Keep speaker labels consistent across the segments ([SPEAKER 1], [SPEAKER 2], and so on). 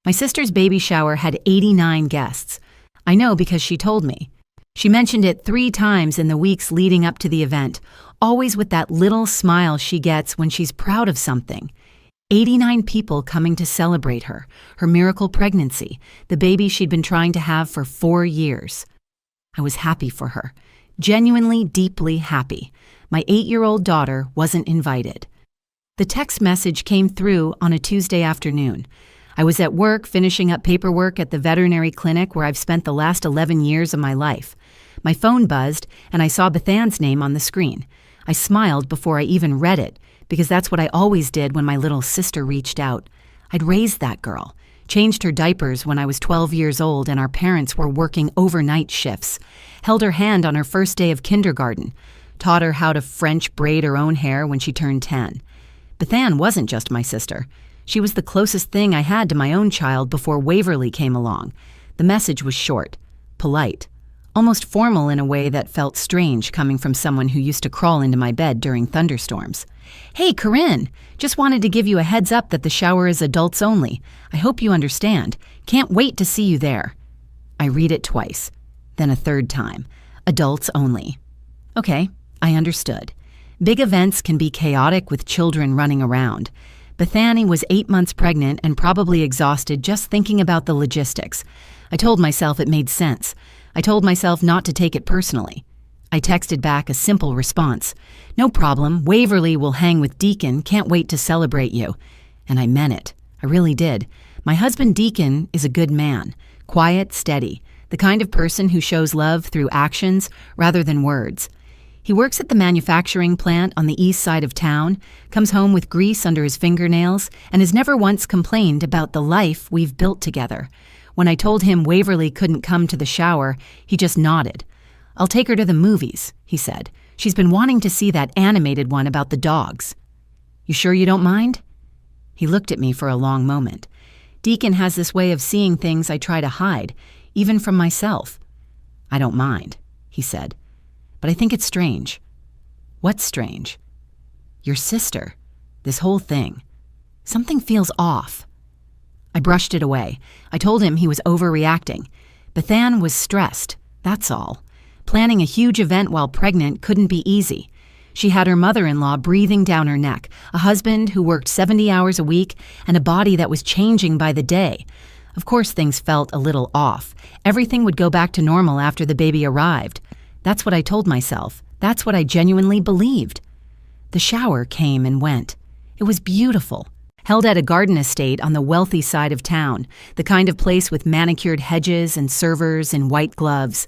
[SPEAKER 1] My sister's baby shower had 89 guests. I know because she told me. She mentioned it 3 times in the weeks leading up to the event, always with that little smile she gets when she's proud of something. 89 people coming to celebrate her miracle pregnancy, the baby she'd been trying to have for 4 years. I was happy for her, genuinely, deeply happy. My 8-year-old daughter wasn't invited. The text message came through on a Tuesday afternoon. I was at work finishing up paperwork at the veterinary clinic where I've spent the last 11 years of my life. My phone buzzed and I saw Bethan's name on the screen. I smiled before I even read it, because that's what I always did when my little sister reached out. I'd raised that girl, changed her diapers when I was 12 years old and our parents were working overnight shifts, held her hand on her first day of kindergarten, taught her how to French braid her own hair when she turned 10. Bethan wasn't just my sister. She was the closest thing I had to my own child before Waverly came along. The message was short, polite, almost formal in a way that felt strange coming from someone who used to crawl into my bed during thunderstorms. "Hey, Corinne, just wanted to give you a heads up that the shower is adults only. I hope you understand. Can't wait to see you there." I read it twice, then a third time. Adults only. Okay, I understood. Big events can be chaotic with children running around. Bethany was 8 months pregnant and probably exhausted just thinking about the logistics. I told myself it made sense. I told myself not to take it personally. I texted back a simple response. "No problem, Waverly will hang with Deacon, can't wait to celebrate you." And I meant it. I really did. My husband Deacon is a good man, quiet, steady, the kind of person who shows love through actions rather than words. He works at the manufacturing plant on the east side of town, comes home with grease under his fingernails, and has never once complained about the life we've built together. When I told him Waverly couldn't come to the shower, he just nodded. "I'll take her to the movies," he said. "She's been wanting to see that animated one about the dogs." "You sure you don't mind?" He looked at me for a long moment. Deacon has this way of seeing things I try to hide, even from myself. "I don't mind," he said. "But I think it's strange." "What's strange?" "Your sister. This whole thing. Something feels off." I brushed it away. I told him he was overreacting. Bethan was stressed, that's all. Planning a huge event while pregnant couldn't be easy. She had her mother-in-law breathing down her neck, a husband who worked 70 hours a week, and a body that was changing by the day. Of course things felt a little off. Everything would go back to normal after the baby arrived. That's what I told myself. That's what I genuinely believed. The shower came and went. It was beautiful. Held at a garden estate on the wealthy side of town, the kind of place with manicured hedges and servers in white gloves.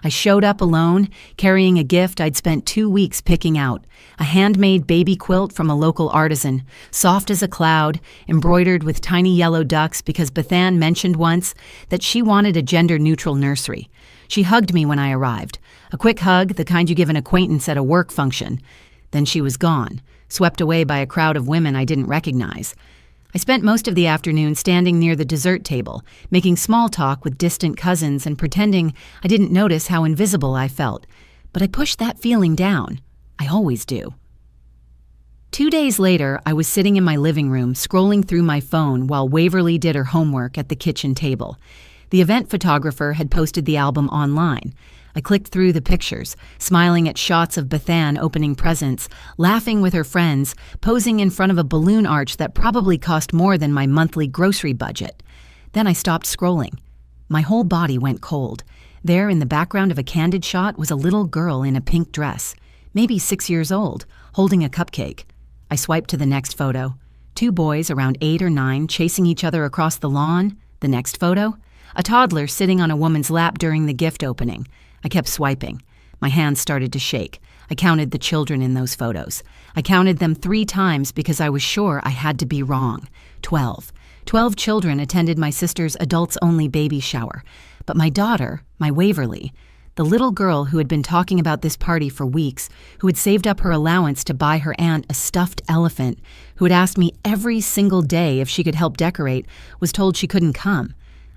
[SPEAKER 1] I showed up alone, carrying a gift I'd spent 2 weeks picking out, a handmade baby quilt from a local artisan, soft as a cloud, embroidered with tiny yellow ducks because Bethan mentioned once that she wanted a gender-neutral nursery. She hugged me when I arrived, a quick hug, the kind you give an acquaintance at a work function. Then she was gone, swept away by a crowd of women I didn't recognize. I spent most of the afternoon standing near the dessert table, making small talk with distant cousins and pretending I didn't notice how invisible I felt. But I pushed that feeling down. I always do. 2 days later, I was sitting in my living room, scrolling through my phone while Waverly did her homework at the kitchen table. The event photographer had posted the album online. I clicked through the pictures, smiling at shots of Bethan opening presents, laughing with her friends, posing in front of a balloon arch that probably cost more than my monthly grocery budget. Then I stopped scrolling. My whole body went cold. There in the background of a candid shot was a little girl in a pink dress, maybe 6 years old, holding a cupcake. I swiped to the next photo. 2 boys around 8 or 9 chasing each other across the lawn. The next photo? A toddler sitting on a woman's lap during the gift opening. I kept swiping. My hands started to shake. I counted the children in those photos. I counted them 3 times because I was sure I had to be wrong. 12. 12 children attended my sister's adults-only baby shower. But my daughter, my Waverly, the little girl who had been talking about this party for weeks, who had saved up her allowance to buy her aunt a stuffed elephant, who had asked me every single day if she could help decorate, was told she couldn't come.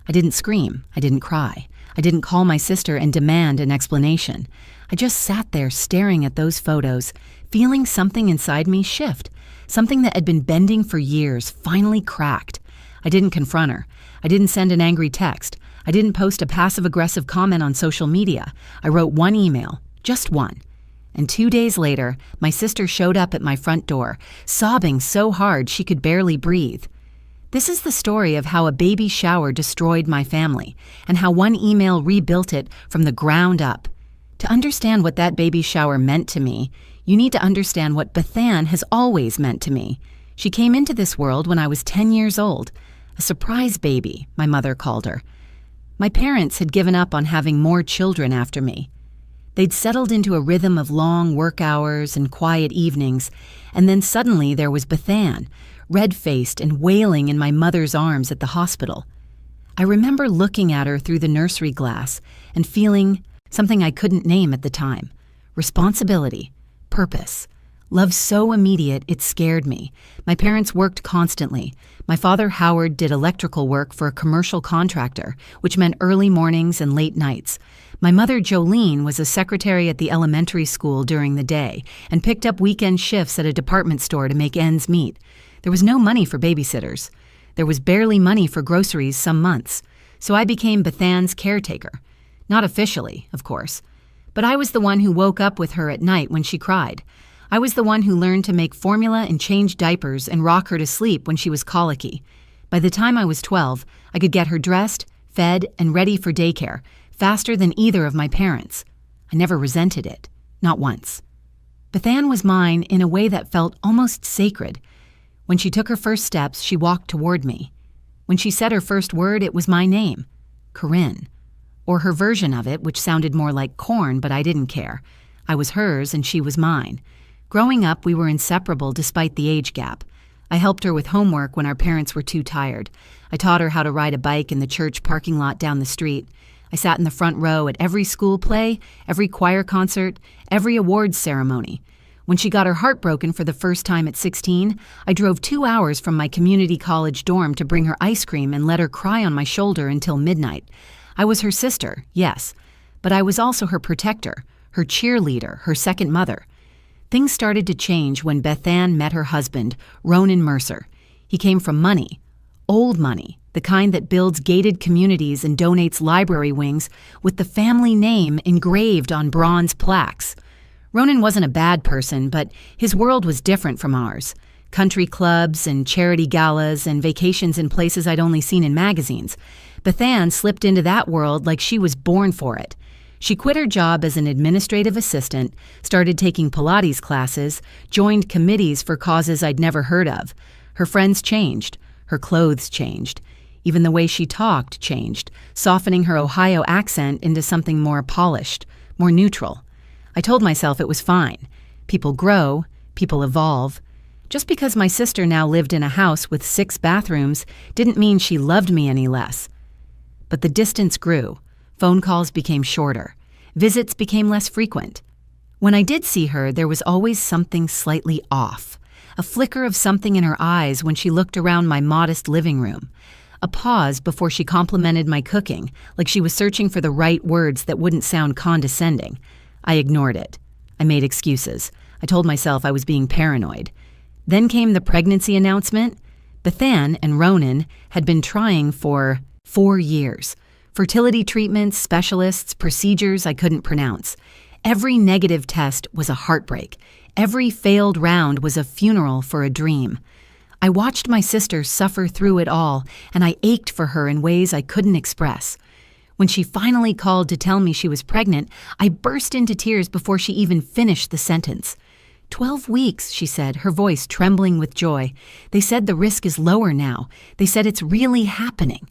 [SPEAKER 1] I didn't scream. I didn't cry. I didn't call my sister and demand an explanation. I just sat there staring at those photos, feeling something inside me shift. Something that had been bending for years finally cracked. I didn't confront her. I didn't send an angry text. I didn't post a passive-aggressive comment on social media. I wrote one email, just one. And 2 days later, my sister showed up at my front door, sobbing so hard she could barely breathe. This is the story of how a baby shower destroyed my family, and how one email rebuilt it from the ground up. To understand what that baby shower meant to me, you need to understand what Bethan has always meant to me. She came into this world when I was 10 years old. A surprise baby, my mother called her. My parents had given up on having more children after me. They'd settled into a rhythm of long work hours and quiet evenings, and then suddenly there was Bethan, red-faced and wailing in my mother's arms at the hospital. I remember looking at her through the nursery glass and feeling something I couldn't name at the time. Responsibility, purpose, love so immediate it scared me. My parents worked constantly. My father, Howard, did electrical work for a commercial contractor, which meant early mornings and late nights. My mother, Jolene, was a secretary at the elementary school during the day and picked up weekend shifts at a department store to make ends meet. There was no money for babysitters. There was barely money for groceries some months, so I became Bethan's caretaker. Not officially, of course, but I was the one who woke up with her at night when she cried. I was the one who learned to make formula and change diapers and rock her to sleep when she was colicky. By the time I was 12, I could get her dressed, fed, and ready for daycare, faster than either of my parents. I never resented it, not once. Bethan was mine in a way that felt almost sacred. When she took her first steps, she walked toward me. When she said her first word, it was my name, Corinne. Or her version of it, which sounded more like corn, but I didn't care. I was hers and she was mine. Growing up, we were inseparable despite the age gap. I helped her with homework when our parents were too tired. I taught her how to ride a bike in the church parking lot down the street. I sat in the front row at every school play, every choir concert, every awards ceremony. When she got her heart broken for the first time at 16, I drove 2 hours from my community college dorm to bring her ice cream and let her cry on my shoulder until midnight. I was her sister, yes, but I was also her protector, her cheerleader, her second mother. Things started to change when Bethan met her husband, Ronan Mercer. He came from money, old money, the kind that builds gated communities and donates library wings with the family name engraved on bronze plaques. Ronan wasn't a bad person, but his world was different from ours. Country clubs and charity galas and vacations in places I'd only seen in magazines. Bethan slipped into that world like she was born for it. She quit her job as an administrative assistant, started taking Pilates classes, joined committees for causes I'd never heard of. Her friends changed. Her clothes changed. Even the way she talked changed, softening her Ohio accent into something more polished, more neutral. I told myself it was fine. People grow, people evolve. Just because my sister now lived in a house with 6 bathrooms didn't mean she loved me any less. But the distance grew. Phone calls became shorter. Visits became less frequent. When I did see her, there was always something slightly off. A flicker of something in her eyes when she looked around my modest living room. A pause before she complimented my cooking, like she was searching for the right words that wouldn't sound condescending. I ignored it. I made excuses. I told myself I was being paranoid. Then came the pregnancy announcement. Bethan and Ronan had been trying for 4 years. Fertility treatments, specialists, procedures I couldn't pronounce. Every negative test was a heartbreak. Every failed round was a funeral for a dream. I watched my sister suffer through it all, and I ached for her in ways I couldn't express. When she finally called to tell me she was pregnant, I burst into tears before she even finished the sentence. 12 weeks, she said, her voice trembling with joy. They said the risk is lower now. They said it's really happening.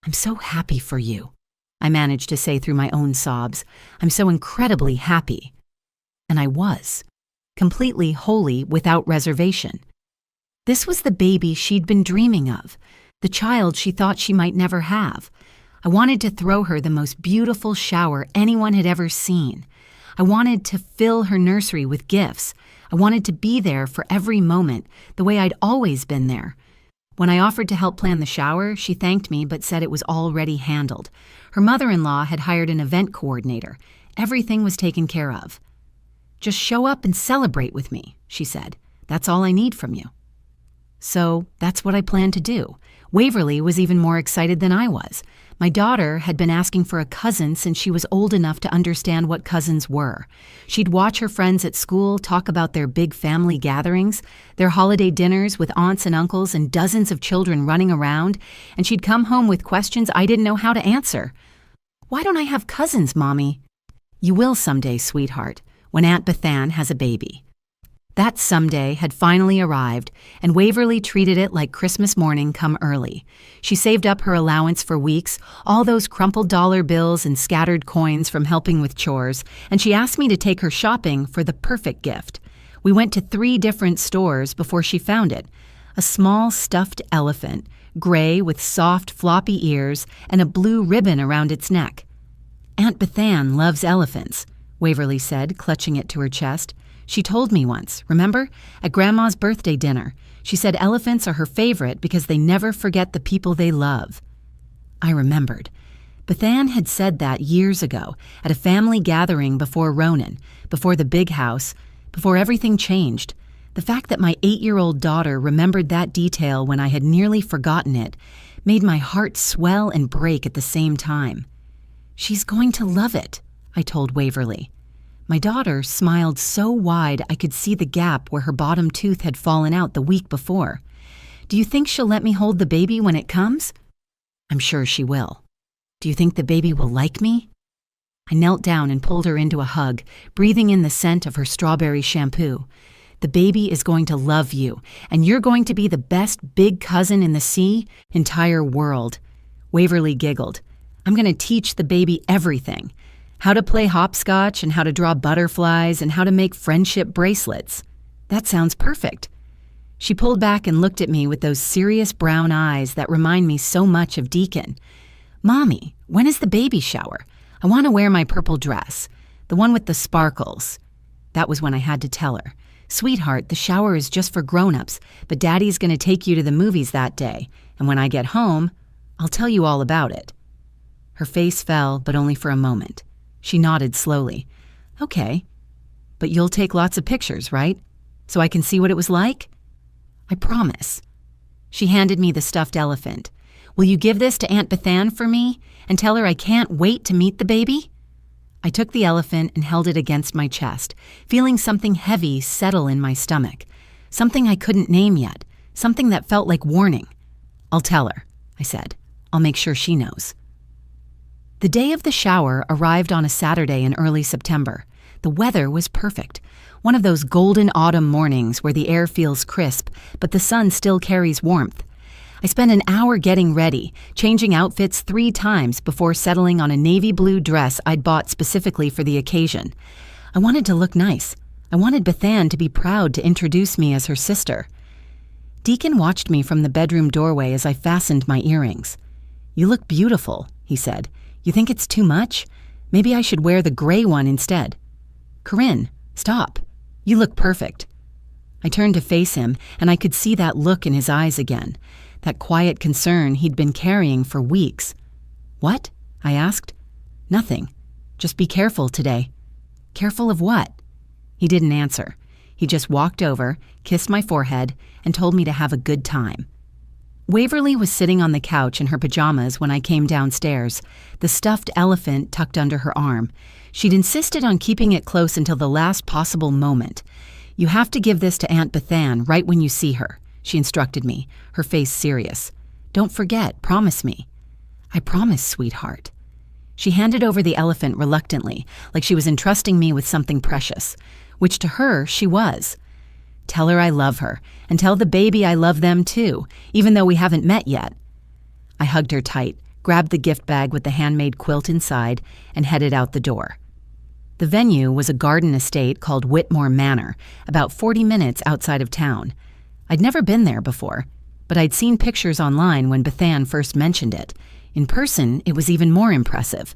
[SPEAKER 1] I'm so happy for you, I managed to say through my own sobs. I'm so incredibly happy. And I was, completely, wholly, without reservation. This was the baby she'd been dreaming of, the child she thought she might never have. I wanted to throw her the most beautiful shower anyone had ever seen. I wanted to fill her nursery with gifts. I wanted to be there for every moment, the way I'd always been there. When I offered to help plan the shower, she thanked me but said it was already handled. Her mother-in-law had hired an event coordinator. Everything was taken care of. Just show up and celebrate with me, she said. That's all I need from you. So that's what I planned to do. Waverly was even more excited than I was. My daughter had been asking for a cousin since she was old enough to understand what cousins were. She'd watch her friends at school talk about their big family gatherings, their holiday dinners with aunts and uncles and dozens of children running around, and she'd come home with questions I didn't know how to answer. "Why don't I have cousins, Mommy?" "You will someday, sweetheart, when Aunt Bethan has a baby." That someday had finally arrived, and Waverly treated it like Christmas morning come early. She saved up her allowance for weeks, all those crumpled dollar bills and scattered coins from helping with chores, and she asked me to take her shopping for the perfect gift. We went to 3 different stores before she found it. A small stuffed elephant, gray with soft, floppy ears and a blue ribbon around its neck. "Aunt Bethan loves elephants," Waverly said, clutching it to her chest. "She told me once, remember? At Grandma's birthday dinner. She said elephants are her favorite because they never forget the people they love." I remembered. Bethan had said that years ago at a family gathering before Ronan, before the big house, before everything changed. The fact that my 8-year-old daughter remembered that detail when I had nearly forgotten it made my heart swell and break at the same time. "She's going to love it," I told Waverly. My daughter smiled so wide I could see the gap where her bottom tooth had fallen out the week before. "Do you think she'll let me hold the baby when it comes?" "I'm sure she will." "Do you think the baby will like me?" I knelt down and pulled her into a hug, breathing in the scent of her strawberry shampoo. "The baby is going to love you, and you're going to be the best big cousin in the entire world." Waverly giggled. "I'm going to teach the baby everything. How to play hopscotch and how to draw butterflies and how to make friendship bracelets." "That sounds perfect." She pulled back and looked at me with those serious brown eyes that remind me so much of Deacon. "Mommy, when is the baby shower? I want to wear my purple dress, the one with the sparkles." That was when I had to tell her. "Sweetheart, the shower is just for grown-ups, but Daddy's going to take you to the movies that day, and when I get home, I'll tell you all about it." Her face fell, but only for a moment. She nodded slowly. "Okay, but you'll take lots of pictures, right? So I can see what it was like?" "I promise." She handed me the stuffed elephant. "Will you give this to Aunt Bethan for me and tell her I can't wait to meet the baby?" I took the elephant and held it against my chest, feeling something heavy settle in my stomach. Something I couldn't name yet, something that felt like warning. "I'll tell her," I said. "I'll make sure she knows." The day of the shower arrived on a Saturday in early September. The weather was perfect. One of those golden autumn mornings where the air feels crisp, but the sun still carries warmth. I spent an hour getting ready, changing outfits 3 times before settling on a navy blue dress I'd bought specifically for the occasion. I wanted to look nice. I wanted Bethan to be proud to introduce me as her sister. Deacon watched me from the bedroom doorway as I fastened my earrings. "You look beautiful," he said. "You think it's too much? Maybe I should wear the gray one instead." "Corinne, stop. You look perfect." I turned to face him, and I could see that look in his eyes again, that quiet concern he'd been carrying for weeks. "What?" I asked. "Nothing. Just be careful today." "Careful of what?" He didn't answer. He just walked over, kissed my forehead, and told me to have a good time. Waverly was sitting on the couch in her pajamas when I came downstairs, the stuffed elephant tucked under her arm. She'd insisted on keeping it close until the last possible moment. "You have to give this to Aunt Bethan right when you see her," she instructed me, her face serious. "Don't forget, promise me." "I promise, sweetheart." She handed over the elephant reluctantly, like she was entrusting me with something precious, which to her she was. "Tell her I love her, and tell the baby I love them too, even though we haven't met yet." I hugged her tight, grabbed the gift bag with the handmade quilt inside, and headed out the door. The venue was a garden estate called Whitmore Manor, about 40 minutes outside of town. I'd never been there before, but I'd seen pictures online when Bethan first mentioned it. In person, it was even more impressive.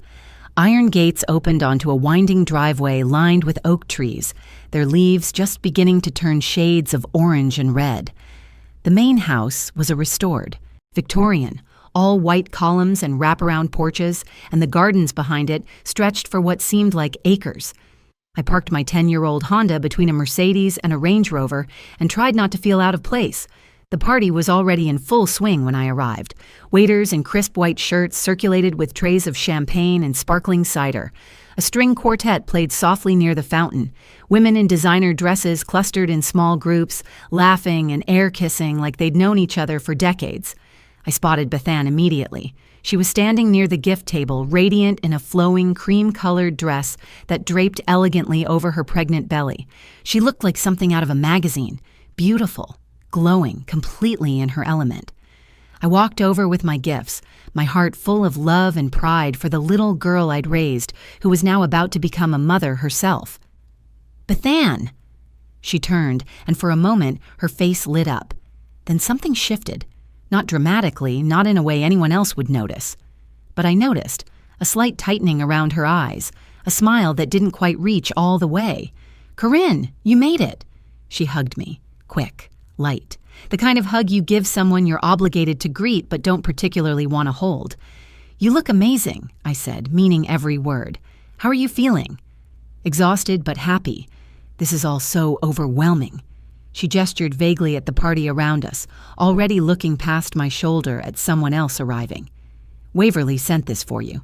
[SPEAKER 1] Iron gates opened onto a winding driveway lined with oak trees, their leaves just beginning to turn shades of orange and red. The main house was a restored, Victorian, all white columns and wraparound porches, and the gardens behind it stretched for what seemed like acres. I parked my 10-year-old Honda between a Mercedes and a Range Rover and tried not to feel out of place. The party was already in full swing when I arrived. Waiters in crisp white shirts circulated with trays of champagne and sparkling cider. A string quartet played softly near the fountain. Women in designer dresses clustered in small groups, laughing and air-kissing like they'd known each other for decades. I spotted Bethan immediately. She was standing near the gift table, radiant in a flowing, cream-colored dress that draped elegantly over her pregnant belly. She looked like something out of a magazine. Beautiful, glowing, completely in her element. I walked over with my gifts, my heart full of love and pride for the little girl I'd raised, who was now about to become a mother herself. "Bethan!" She turned, and for a moment her face lit up. Then something shifted. Not dramatically, not in a way anyone else would notice. But I noticed, a slight tightening around her eyes, a smile that didn't quite reach all the way. "Corinne, you made it!" She hugged me, quick, light. The kind of hug you give someone you're obligated to greet but don't particularly want to hold. "You look amazing," I said, meaning every word. "How are you feeling?" "Exhausted but happy. This is all so overwhelming." She gestured vaguely at the party around us, already looking past my shoulder at someone else arriving. "Waverly sent this for you."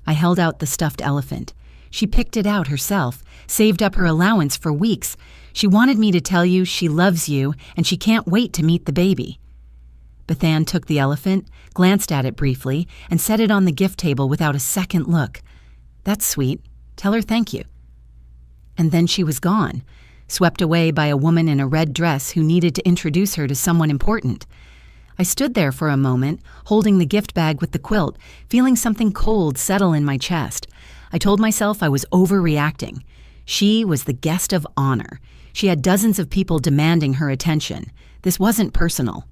[SPEAKER 1] I held out the stuffed elephant. She picked it out herself, saved up her allowance for weeks. She wanted me to tell you she loves you and she can't wait to meet the baby. Bethan took the elephant, glanced at it briefly, and set it on the gift table without a second look. "That's sweet. Tell her thank you." And then she was gone, swept away by a woman in a red dress who needed to introduce her to someone important. I stood there for a moment, holding the gift bag with the quilt, feeling something cold settle in my chest. I told myself I was overreacting. She was the guest of honor. She had dozens of people demanding her attention. This wasn't personal.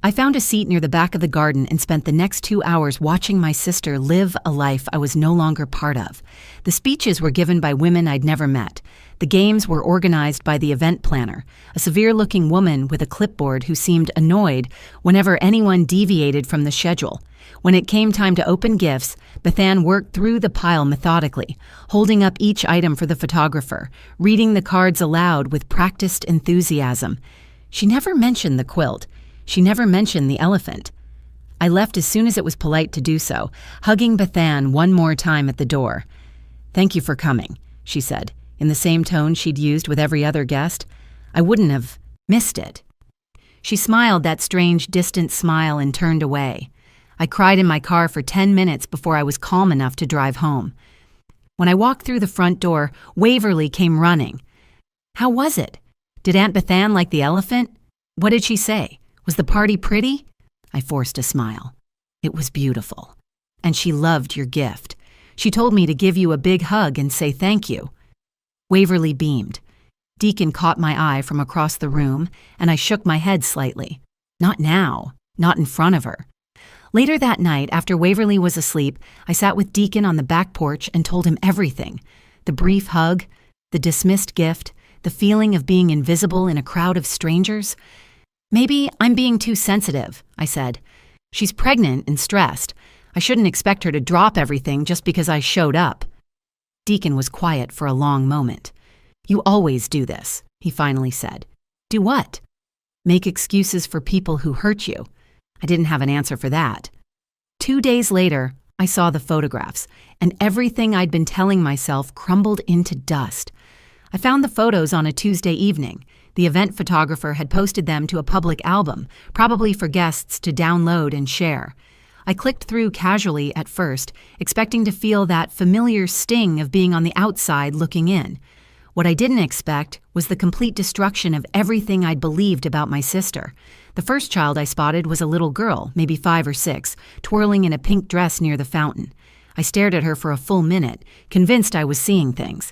[SPEAKER 1] I found a seat near the back of the garden and spent the next 2 hours watching my sister live a life I was no longer part of. The speeches were given by women I'd never met. The games were organized by the event planner, a severe-looking woman with a clipboard who seemed annoyed whenever anyone deviated from the schedule. When it came time to open gifts, Bethan worked through the pile methodically, holding up each item for the photographer, reading the cards aloud with practiced enthusiasm. She never mentioned the quilt. She never mentioned the elephant. I left as soon as it was polite to do so, hugging Bethan one more time at the door. "Thank you for coming," she said, in the same tone she'd used with every other guest. "I wouldn't have missed it." She smiled that strange, distant smile and turned away. I cried in my car for 10 minutes before I was calm enough to drive home. When I walked through the front door, Waverly came running. "How was it? Did Aunt Bethan like the elephant? What did she say? Was the party pretty?" I forced a smile. "It was beautiful. And she loved your gift. She told me to give you a big hug and say thank you." Waverly beamed. Deacon caught my eye from across the room, and I shook my head slightly. Not now, not in front of her. Later that night, after Waverly was asleep, I sat with Deacon on the back porch and told him everything. The brief hug, the dismissed gift, the feeling of being invisible in a crowd of strangers. "Maybe I'm being too sensitive," I said. "She's pregnant and stressed. I shouldn't expect her to drop everything just because I showed up." Deacon was quiet for a long moment. "You always do this," he finally said. "Do what?" "Make excuses for people who hurt you." I didn't have an answer for that. 2 days later, I saw the photographs, and everything I'd been telling myself crumbled into dust. I found the photos on a Tuesday evening. The event photographer had posted them to a public album, probably for guests to download and share. I clicked through casually at first, expecting to feel that familiar sting of being on the outside looking in. What I didn't expect was the complete destruction of everything I'd believed about my sister. The first child I spotted was a little girl, maybe 5 or 6, twirling in a pink dress near the fountain. I stared at her for a full minute, convinced I was seeing things.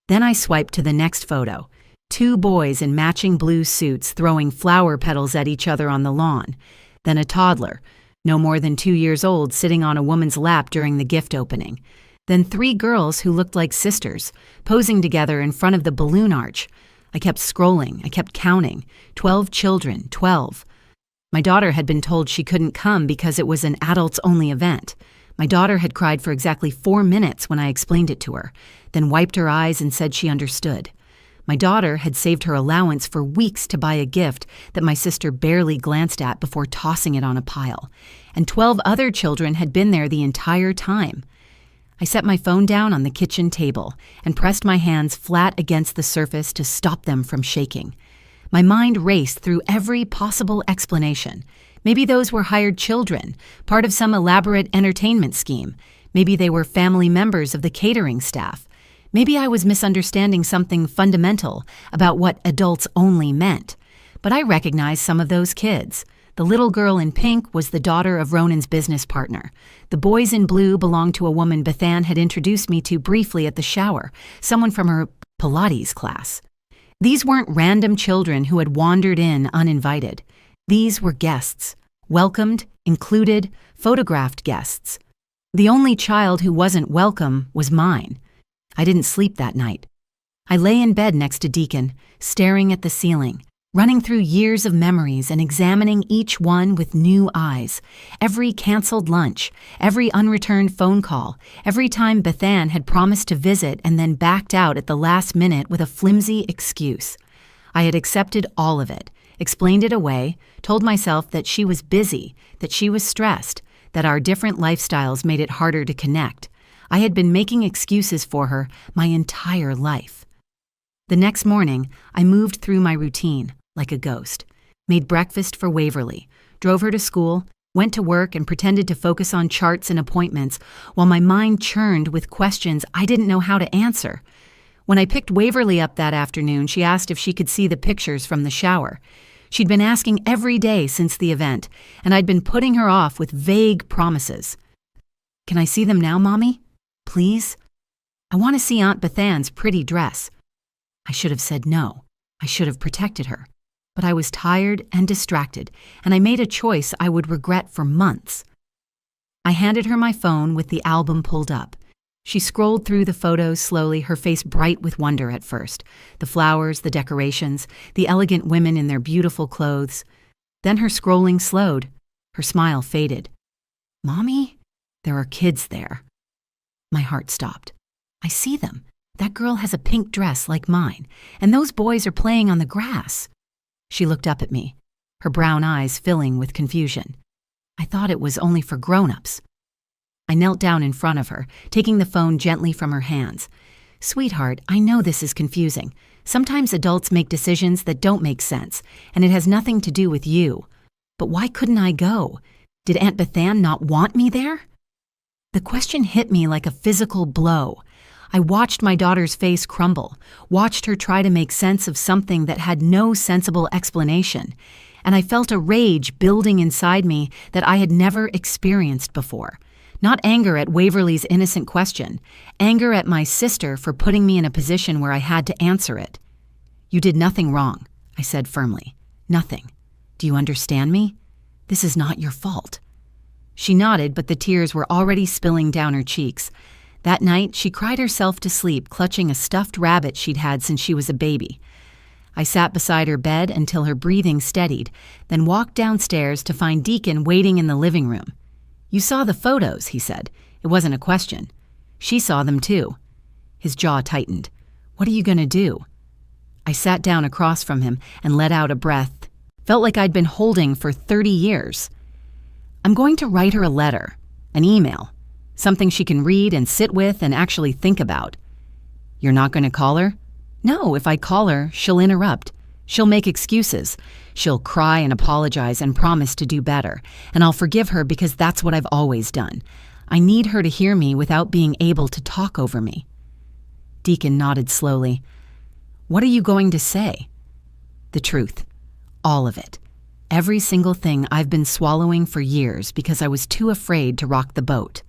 [SPEAKER 1] Then I swiped to the next photo. 2 boys in matching blue suits throwing flower petals at each other on the lawn. Then a toddler, no more than 2 years old, sitting on a woman's lap during the gift opening. Then 3 girls who looked like sisters, posing together in front of the balloon arch. I kept scrolling, I kept counting. 12 children, 12. My daughter had been told she couldn't come because it was an adults-only event. My daughter had cried for exactly 4 minutes when I explained it to her, then wiped her eyes and said she understood. My daughter had saved her allowance for weeks to buy a gift that my sister barely glanced at before tossing it on a pile, and 12 other children had been there the entire time. I set my phone down on the kitchen table and pressed my hands flat against the surface to stop them from shaking. My mind raced through every possible explanation. Maybe those were hired children, part of some elaborate entertainment scheme. Maybe they were family members of the catering staff. Maybe I was misunderstanding something fundamental about what adults only meant. But I recognized some of those kids. The little girl in pink was the daughter of Ronan's business partner. The boys in blue belonged to a woman Bethan had introduced me to briefly at the shower, someone from her Pilates class. These weren't random children who had wandered in uninvited. These were guests, welcomed, included, photographed guests. The only child who wasn't welcome was mine. I didn't sleep that night. I lay in bed next to Deacon, staring at the ceiling, running through years of memories and examining each one with new eyes. Every canceled lunch, every unreturned phone call, every time Bethan had promised to visit and then backed out at the last minute with a flimsy excuse. I had accepted all of it, explained it away, told myself that she was busy, that she was stressed, that our different lifestyles made it harder to connect. I had been making excuses for her my entire life. The next morning, I moved through my routine like a ghost, made breakfast for Waverly, drove her to school, went to work and pretended to focus on charts and appointments while my mind churned with questions I didn't know how to answer. When I picked Waverly up that afternoon, she asked if she could see the pictures from the shower. She'd been asking every day since the event, and I'd been putting her off with vague promises. "Can I see them now, Mommy? Please? I want to see Aunt Bethan's pretty dress." I should have said no. I should have protected her. But I was tired and distracted, and I made a choice I would regret for months. I handed her my phone with the album pulled up. She scrolled through the photos slowly, her face bright with wonder at first. The flowers, the decorations, the elegant women in their beautiful clothes. Then her scrolling slowed. Her smile faded. "Mommy, there are kids there." My heart stopped. "I see them. That girl has a pink dress like mine, and those boys are playing on the grass." She looked up at me, her brown eyes filling with confusion. "I thought it was only for grown-ups." I knelt down in front of her, taking the phone gently from her hands. "Sweetheart, I know this is confusing. Sometimes adults make decisions that don't make sense, and it has nothing to do with you. But why couldn't I go? Did Aunt Bethan not want me there?" The question hit me like a physical blow. I watched my daughter's face crumble, watched her try to make sense of something that had no sensible explanation, and I felt a rage building inside me that I had never experienced before. Not anger at Waverly's innocent question, anger at my sister for putting me in a position where I had to answer it. "You did nothing wrong," I said firmly. "Nothing. Do you understand me? This is not your fault." She nodded, but the tears were already spilling down her cheeks. That night, she cried herself to sleep, clutching a stuffed rabbit she'd had since she was a baby. I sat beside her bed until her breathing steadied, then walked downstairs to find Deacon waiting in the living room. "You saw the photos," he said. It wasn't a question. She saw them too. His jaw tightened. "What are you going to do?" I sat down across from him and let out a breath. Felt like I'd been holding for 30 years. "I'm going to write her a letter, an email. Something she can read and sit with and actually think about." "You're not going to call her?" "No, if I call her, she'll interrupt. She'll make excuses. She'll cry and apologize and promise to do better. And I'll forgive her because that's what I've always done. I need her to hear me without being able to talk over me." Deacon nodded slowly. "What are you going to say?" "The truth. All of it. Every single thing I've been swallowing for years because I was too afraid to rock the boat."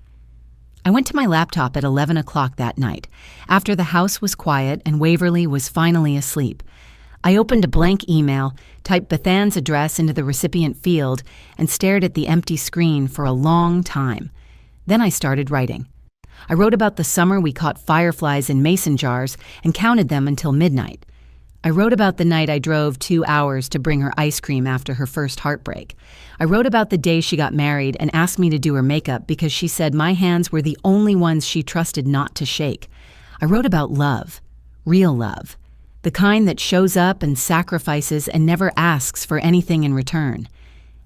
[SPEAKER 1] I went to my laptop at 11 o'clock that night, after the house was quiet and Waverly was finally asleep. I opened a blank email, typed Bethan's address into the recipient field, and stared at the empty screen for a long time. Then I started writing. I wrote about the summer we caught fireflies in mason jars and counted them until midnight. I wrote about the night I drove 2 hours to bring her ice cream after her first heartbreak. I wrote about the day she got married and asked me to do her makeup because she said my hands were the only ones she trusted not to shake. I wrote about love, real love, the kind that shows up and sacrifices and never asks for anything in return.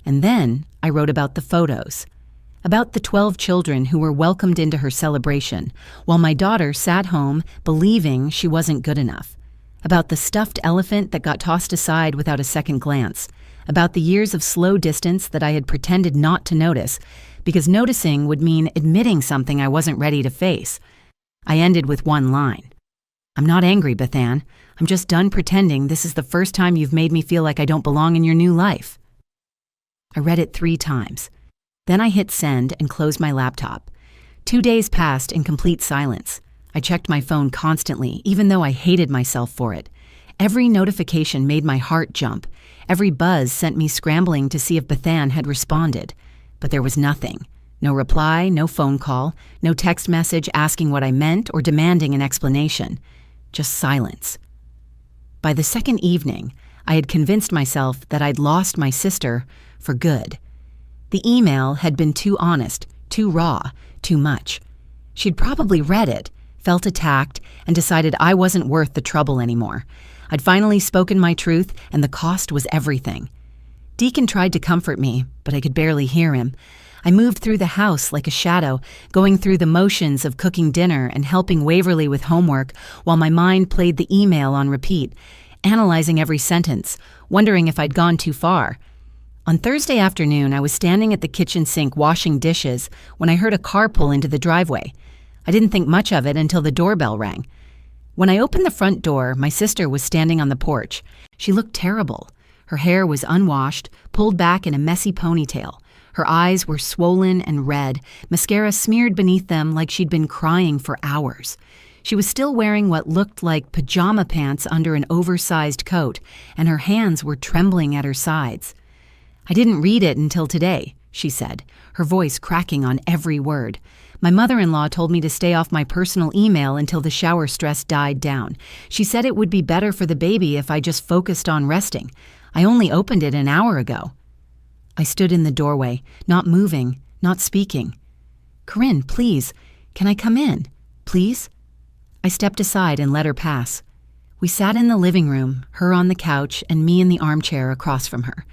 [SPEAKER 1] And then I wrote about the photos, about the 12 children who were welcomed into her celebration, while my daughter sat home believing she wasn't good enough, about the stuffed elephant that got tossed aside without a second glance, about the years of slow distance that I had pretended not to notice, because noticing would mean admitting something I wasn't ready to face. I ended with one line. "I'm not angry, Bethan. I'm just done pretending this is the first time you've made me feel like I don't belong in your new life." I read it 3 times. Then I hit send and closed my laptop. 2 days passed in complete silence. I checked my phone constantly, even though I hated myself for it. Every notification made my heart jump. Every buzz sent me scrambling to see if Bethan had responded. But there was nothing. No reply, no phone call, no text message asking what I meant or demanding an explanation. Just silence. By the second evening, I had convinced myself that I'd lost my sister for good. The email had been too honest, too raw, too much. She'd probably read it, felt attacked, and decided I wasn't worth the trouble anymore. I'd finally spoken my truth, and the cost was everything. Deacon tried to comfort me, but I could barely hear him. I moved through the house like a shadow, going through the motions of cooking dinner and helping Waverly with homework while my mind played the email on repeat, analyzing every sentence, wondering if I'd gone too far. On Thursday afternoon, I was standing at the kitchen sink washing dishes when I heard a car pull into the driveway. I didn't think much of it until the doorbell rang. When I opened the front door, my sister was standing on the porch. She looked terrible. Her hair was unwashed, pulled back in a messy ponytail. Her eyes were swollen and red, mascara smeared beneath them like she'd been crying for hours. She was still wearing what looked like pajama pants under an oversized coat, and her hands were trembling at her sides. "I didn't read it until today," she said, her voice cracking on every word. "My mother-in-law told me to stay off my personal email until the shower stress died down. She said it would be better for the baby if I just focused on resting. I only opened it an hour ago." I stood in the doorway, not moving, not speaking. "Corinne, please, can I come in? Please?" I stepped aside and let her pass. We sat in the living room, her on the couch and me in the armchair across from her.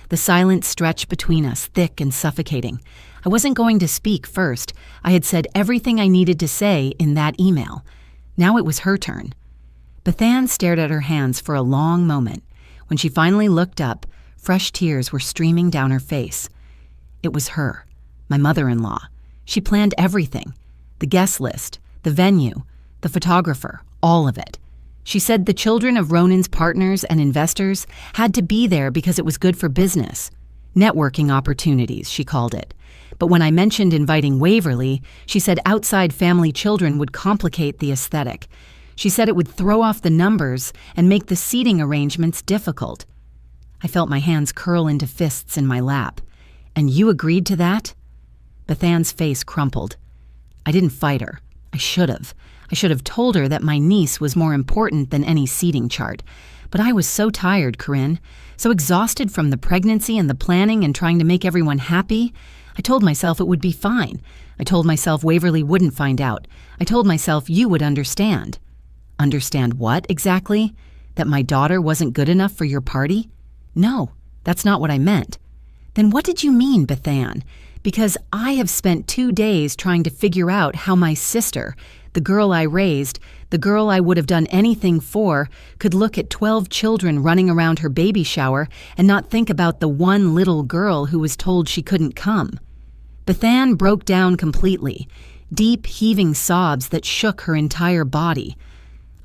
[SPEAKER 1] The silence stretched between us, thick and suffocating. I wasn't going to speak first. I had said everything I needed to say in that email. Now it was her turn. Bethan stared at her hands for a long moment. When she finally looked up, fresh tears were streaming down her face. It was her, my mother-in-law. She planned everything. The guest list, the venue, the photographer, all of it. She said the children of Ronan's partners and investors had to be there because it was good for business. Networking opportunities, she called it. But when I mentioned inviting Waverly, she said outside family children would complicate the aesthetic. She said it would throw off the numbers and make the seating arrangements difficult. I felt my hands curl into fists in my lap. "And you agreed to that?" Bethan's face crumpled. I didn't fight her. I should have. I should have told her that my niece was more important than any seating chart. But I was so tired, Corinne, so exhausted from the pregnancy and the planning and trying to make everyone happy. I told myself it would be fine. I told myself Waverly wouldn't find out. I told myself you would understand. Understand what, exactly? That my daughter wasn't good enough for your party? No, that's not what I meant. Then what did you mean, Bethan? Because I have spent 2 days trying to figure out how my sister, the girl I raised, the girl I would have done anything for, could look at 12 children running around her baby shower and not think about the one little girl who was told she couldn't come. Bethan broke down completely, deep, heaving sobs that shook her entire body.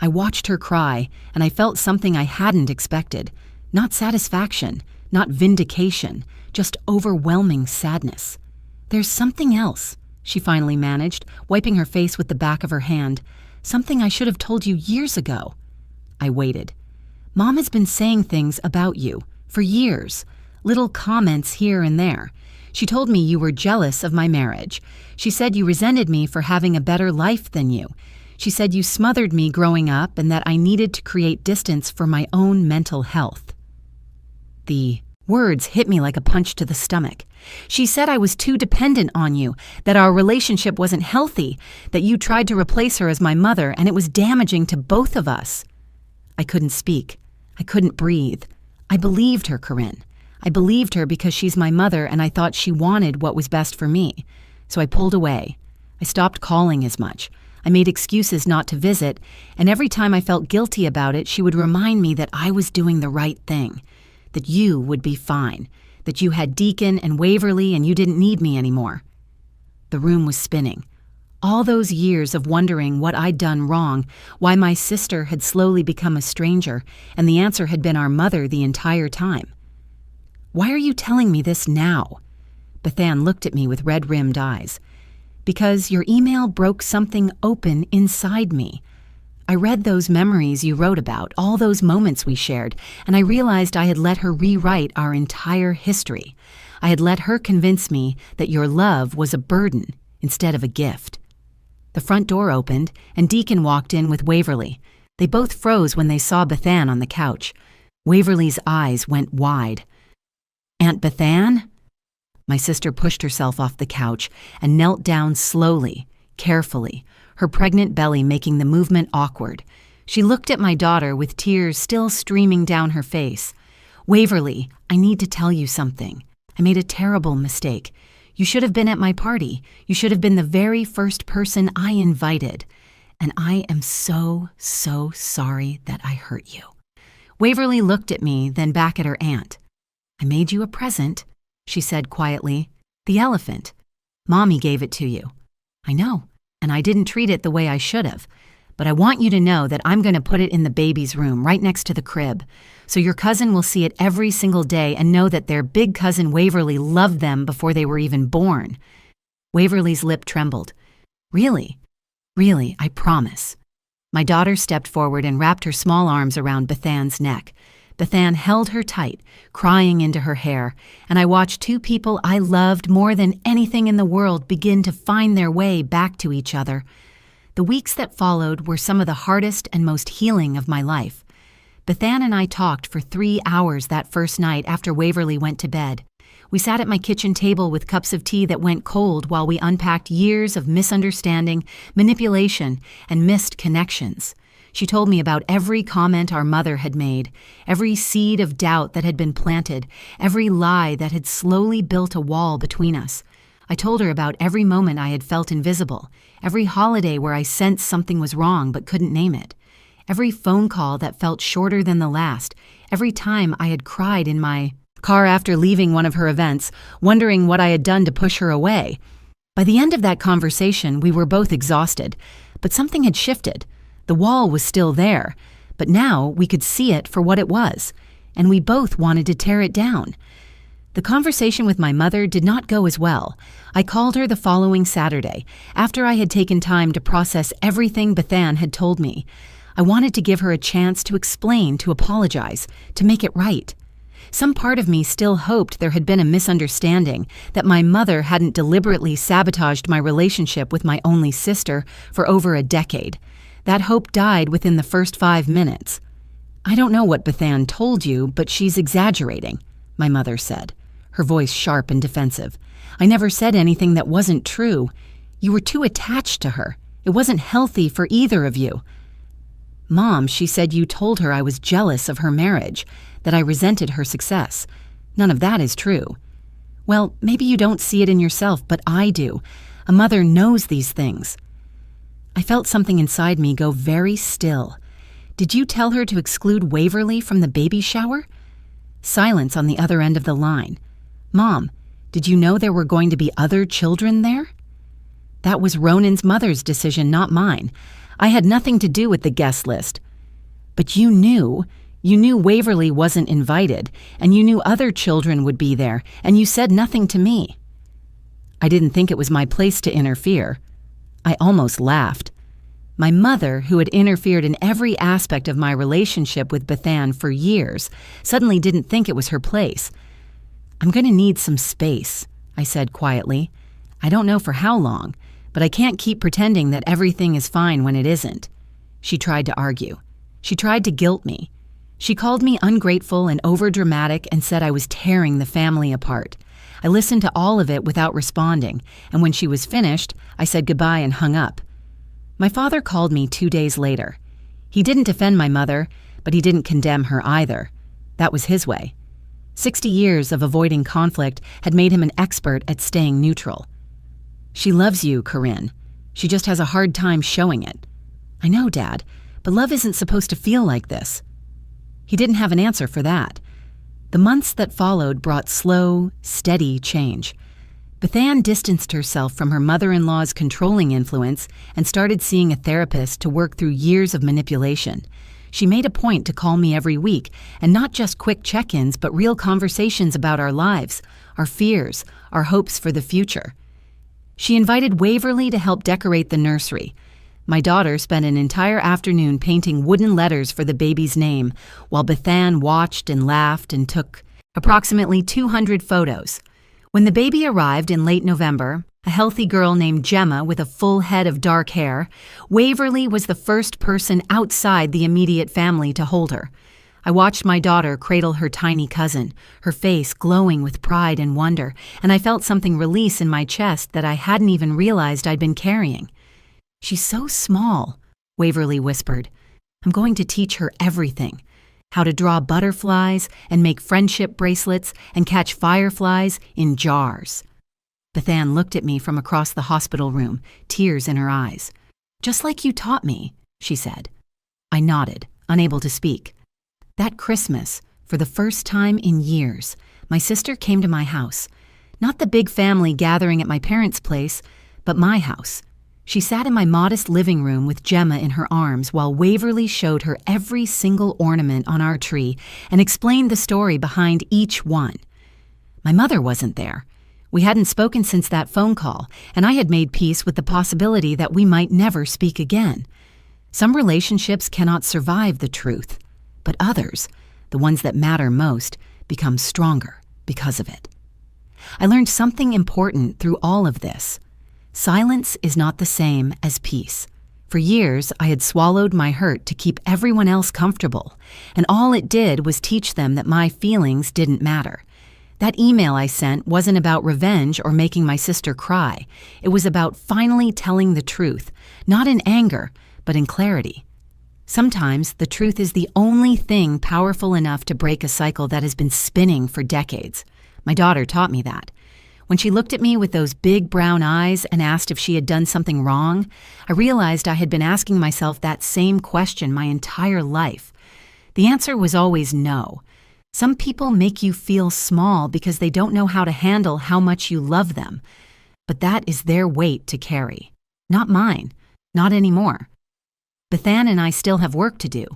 [SPEAKER 1] I watched her cry, and I felt something I hadn't expected. Not satisfaction, not vindication, just overwhelming sadness. "There's something else," she finally managed, wiping her face with the back of her hand. "Something I should have told you years ago." I waited. "Mom has been saying things about you for years, little comments here and there. She told me you were jealous of my marriage. She said you resented me for having a better life than you. She said you smothered me growing up and that I needed to create distance for my own mental health." The words hit me like a punch to the stomach. She said I was too dependent on you, that our relationship wasn't healthy, that you tried to replace her as my mother and it was damaging to both of us. I couldn't speak. I couldn't breathe. I believed her, Corinne. I believed her because she's my mother and I thought she wanted what was best for me. So I pulled away. I stopped calling as much. I made excuses not to visit, and every time I felt guilty about it, she would remind me that I was doing the right thing, that you would be fine, that you had Deacon and Waverly and you didn't need me anymore. The room was spinning. All those years of wondering what I'd done wrong, why my sister had slowly become a stranger, and the answer had been our mother the entire time. Why are you telling me this now? Bethan looked at me with red-rimmed eyes. Because your email broke something open inside me. I read those memories you wrote about, all those moments we shared, and I realized I had let her rewrite our entire history. I had let her convince me that your love was a burden instead of a gift. The front door opened, and Deacon walked in with Waverly. They both froze when they saw Bethan on the couch. Waverly's eyes went wide. Aunt Bethan? My sister pushed herself off the couch and knelt down slowly, carefully, her pregnant belly making the movement awkward. She looked at my daughter with tears still streaming down her face. Waverly, I need to tell you something. I made a terrible mistake. You should have been at my party. You should have been the very first person I invited. And I am so sorry that I hurt you. Waverly looked at me, then back at her aunt. I made you a present, she said quietly. The elephant. Mommy gave it to you. I know, and I didn't treat it the way I should have. But I want you to know that I'm going to put it in the baby's room right next to the crib. So your cousin will see it every single day and know that their big cousin Waverly loved them before they were even born. Waverly's lip trembled. Really? Really, I promise. My daughter stepped forward and wrapped her small arms around Bethan's neck. Bethan held her tight, crying into her hair, and I watched two people I loved more than anything in the world begin to find their way back to each other. The weeks that followed were some of the hardest and most healing of my life. Bethan and I talked for 3 hours that first night after Waverly went to bed. We sat at my kitchen table with cups of tea that went cold while we unpacked years of misunderstanding, manipulation, and missed connections. She told me about every comment our mother had made, every seed of doubt that had been planted, every lie that had slowly built a wall between us. I told her about every moment I had felt invisible, every holiday where I sensed something was wrong but couldn't name it, every phone call that felt shorter than the last, every time I had cried in my car after leaving one of her events, wondering what I had done to push her away. By the end of that conversation, we were both exhausted, but something had shifted. The wall was still there, but now we could see it for what it was, and we both wanted to tear it down. The conversation with my mother did not go as well. I called her the following Saturday, after I had taken time to process everything Bethan had told me. I wanted to give her a chance to explain, to apologize, to make it right. Some part of me still hoped there had been a misunderstanding, that my mother hadn't deliberately sabotaged my relationship with my only sister for over a decade. That hope died within the first 5 minutes. I don't know what Bethan told you, but she's exaggerating, my mother said, her voice sharp and defensive. I never said anything that wasn't true. You were too attached to her. It wasn't healthy for either of you. Mom, she said you told her I was jealous of her marriage, that I resented her success. None of that is true. Well, maybe you don't see it in yourself, but I do. A mother knows these things. I felt something inside me go very still. Did you tell her to exclude Waverly from the baby shower? Silence on the other end of the line. Mom, did you know there were going to be other children there? That was Ronan's mother's decision, not mine. I had nothing to do with the guest list. But you knew Waverly wasn't invited, and you knew other children would be there, and you said nothing to me. I didn't think it was my place to interfere. I almost laughed. My mother, who had interfered in every aspect of my relationship with Bethan for years, suddenly didn't think it was her place. I'm going to need some space, I said quietly. I don't know for how long, but I can't keep pretending that everything is fine when it isn't. She tried to argue. She tried to guilt me. She called me ungrateful and overdramatic and said I was tearing the family apart. I listened to all of it without responding, and when she was finished, I said goodbye and hung up. My father called me 2 days later. He didn't defend my mother, but he didn't condemn her either. That was his way. 60 years of avoiding conflict had made him an expert at staying neutral. "She loves you, Corinne. She just has a hard time showing it." "I know, Dad, but love isn't supposed to feel like this." He didn't have an answer for that. The months that followed brought slow, steady change. Bethann distanced herself from her mother-in-law's controlling influence and started seeing a therapist to work through years of manipulation. She made a point to call me every week, and not just quick check-ins, but real conversations about our lives, our fears, our hopes for the future. She invited Waverly to help decorate the nursery. My daughter spent an entire afternoon painting wooden letters for the baby's name, while Bethann watched and laughed and took approximately 200 photos. When the baby arrived in late November, a healthy girl named Gemma with a full head of dark hair, Waverly was the first person outside the immediate family to hold her. I watched my daughter cradle her tiny cousin, her face glowing with pride and wonder, and I felt something release in my chest that I hadn't even realized I'd been carrying. "She's so small," Waverly whispered. "I'm going to teach her everything. How to draw butterflies and make friendship bracelets and catch fireflies in jars." Bethann looked at me from across the hospital room, tears in her eyes. "Just like you taught me," she said. I nodded, unable to speak. That Christmas, for the first time in years, my sister came to my house. Not the big family gathering at my parents' place, but my house. She sat in my modest living room with Gemma in her arms while Waverly showed her every single ornament on our tree and explained the story behind each one. My mother wasn't there. We hadn't spoken since that phone call, and I had made peace with the possibility that we might never speak again. Some relationships cannot survive the truth, but others, the ones that matter most, become stronger because of it. I learned something important through all of this. Silence is not the same as peace. For years, I had swallowed my hurt to keep everyone else comfortable, and all it did was teach them that my feelings didn't matter. That email I sent wasn't about revenge or making my sister cry. It was about finally telling the truth, not in anger, but in clarity. Sometimes the truth is the only thing powerful enough to break a cycle that has been spinning for decades. My daughter taught me that. When she looked at me with those big brown eyes and asked if she had done something wrong, I realized I had been asking myself that same question my entire life. The answer was always no. Some people make you feel small because they don't know how to handle how much you love them. But that is their weight to carry. Not mine. Not anymore. Bethann and I still have work to do.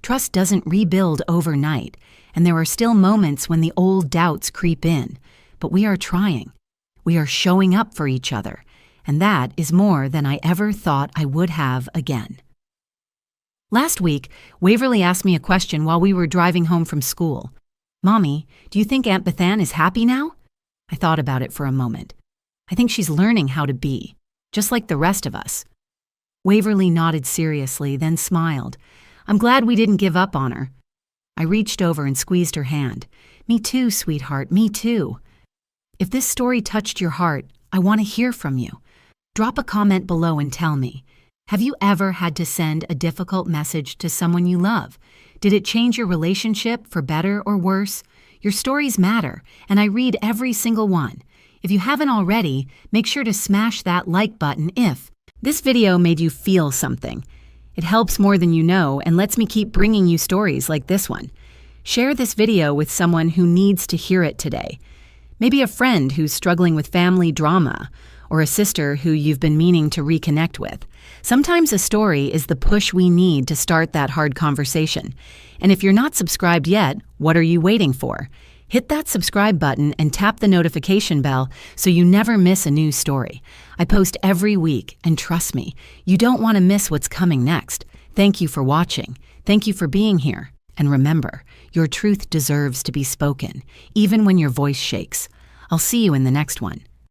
[SPEAKER 1] Trust doesn't rebuild overnight, and there are still moments when the old doubts creep in. But we are trying. We are showing up for each other, and that is more than I ever thought I would have again. Last week, Waverly asked me a question while we were driving home from school. "Mommy, do you think Aunt Bethann is happy now?" I thought about it for a moment. "I think she's learning how to be, just like the rest of us." Waverly nodded seriously, then smiled. "I'm glad we didn't give up on her." I reached over and squeezed her hand. "Me too, sweetheart, me too." If this story touched your heart, I want to hear from you. Drop a comment below and tell me. Have you ever had to send a difficult message to someone you love? Did it change your relationship for better or worse? Your stories matter, and I read every single one. If you haven't already, make sure to smash that like button if this video made you feel something. It helps more than you know and lets me keep bringing you stories like this one. Share this video with someone who needs to hear it today. Maybe a friend who's struggling with family drama, or a sister who you've been meaning to reconnect with. Sometimes a story is the push we need to start that hard conversation. And if you're not subscribed yet, what are you waiting for? Hit that subscribe button and tap the notification bell so you never miss a new story. I post every week, and trust me, you don't want to miss what's coming next. Thank you for watching. Thank you for being here. And remember, your truth deserves to be spoken, even when your voice shakes. I'll see you in the next one.